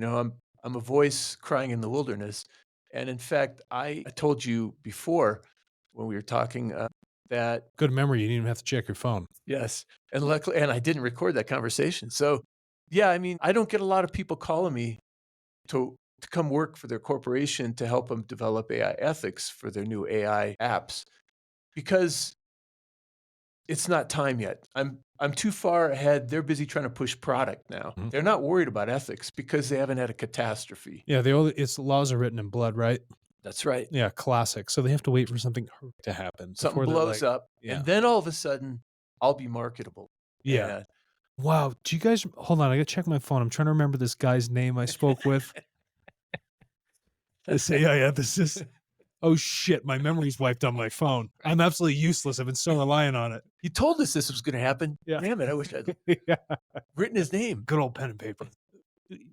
I'm a voice crying in the wilderness. And in fact, I told you before when we were talking that Good memory, you didn't even have to check your phone. yes, and luckily, and I didn't record that conversation. So, yeah, I mean, I don't get a lot of people calling me to come work for their corporation to help them develop AI ethics for their new AI apps because it's not time yet. I'm too far ahead. They're busy trying to push product now. Mhm. They're not worried about ethics because they haven't had a catastrophe. Yeah, it's laws are written in blood, right? That's right. Yeah, classic. So they have to wait for something to happen Something before they're blows like, up, yeah. and then all of a sudden, I'll be marketable. Yeah. And Wow, do you guys hold on, I gotta check my phone. I'm trying to remember this guy's name I spoke with. This AI ethicist. Oh shit, my memory's wiped on my phone. I'm absolutely useless. I've been so reliant on it. you told us this was gonna happen. Yeah. Damn it, I wish I'd Yeah. written his name. Good old pen and paper.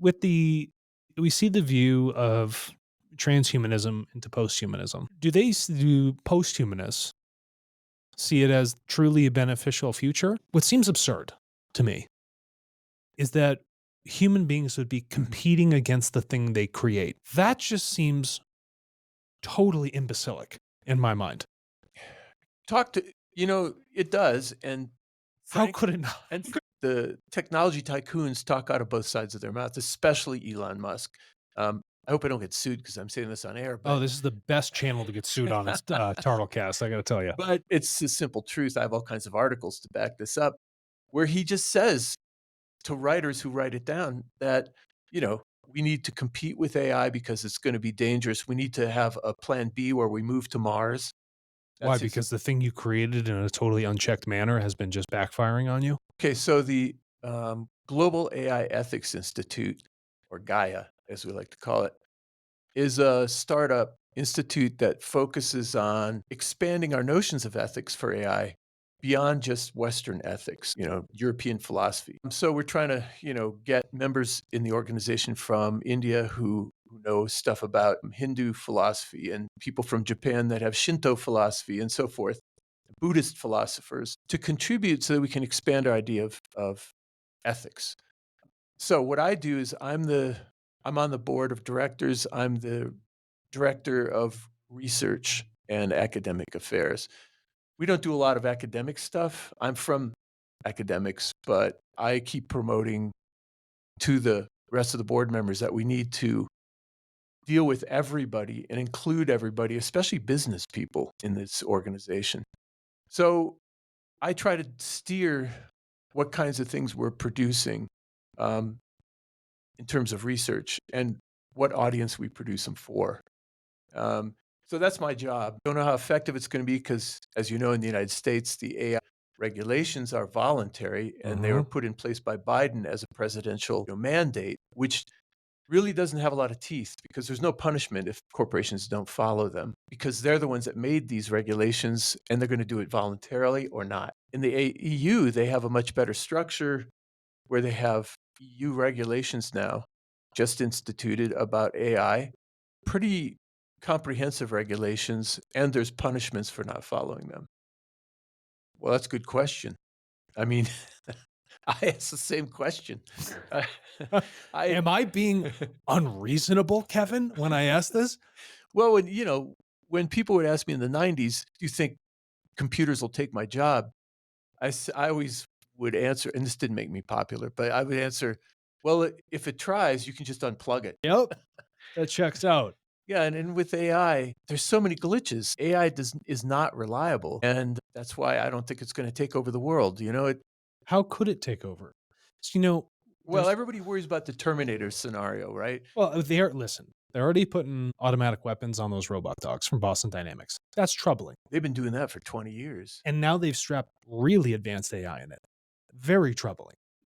With the we see the view of transhumanism into posthumanism. Do posthumanists see it as truly a beneficial future? What seems absurd to me is that human beings would be Mhm. competing against the thing they create. That just seems totally imbecilic in my mind. Talk to it does, and How frank could it not? and fr the technology tycoons talk out of both sides of their mouth, especially Elon Musk. I hope I don't get sued because 'cause I'm saying this on air, Oh, but this is the best channel to get sued on. It's Turtlecast. I got to tell you. but it's the simple truth. I have all kinds of articles to back this up, where he just says to writers who write it down that, we need to compete with AI because it's gonna be dangerous. We need to have a plan B where we move to Mars. Why? That's his Because the thing you created in a totally unchecked manner has been just backfiring on you. okay, so the, Global AI Ethics Institute, or Gaia, as we like to call it, is a startup institute that focuses on expanding our notions of ethics for AI beyond just Western ethics, European philosophy. So we're trying to, get members in the organization from India who know stuff about Hindu philosophy and people from Japan that have Shinto philosophy and so forth, Buddhist philosophers to contribute so that we can expand our idea of ethics. So what I do is I'm on the board of directors. I'm the director of research and academic affairs. We don't do a lot of academic stuff. I'm from academics, but I keep promoting to the rest of the board members that we need to deal with everybody and include everybody, especially business people in this organization. So I try to steer what kinds of things we're producing um, in terms of research and what audience we produce them for. Um, so that's my job. Don't know how effective it's going to be because, as you know, in the United States, the AI regulations are voluntary and they were Mhm. put in place by Biden as a presidential mandate, which really doesn't have a lot of teeth because there's no punishment if corporations don't follow them because they're the ones that made these regulations and they're going to do it voluntarily or not. In the EU, they have a much better structure where they have EU regulations now just instituted about AI, pretty comprehensive regulations, and there's punishments for not following them. Well, that's a good question. I mean, I asked the same question. Uh, I Am I being unreasonable, Kevin, when I ask this? well, when people would ask me in the '90s, "Do you think computers will take my job?" I always would answer, and this didn't make me popular, but I would answer, "Well, if it tries, you can just unplug it." Yep, that checks out. Yeah, and with AI, there's so many glitches. AI is not reliable, and that's why I don't think it's gonna take over the world, How could it take over? So, well, there's everybody worries about the Terminator scenario, right? they're already putting automatic weapons on those robot dogs from Boston Dynamics. That's troubling. They've been doing that for 20 years. And now they've strapped really advanced AI in it. Very troubling.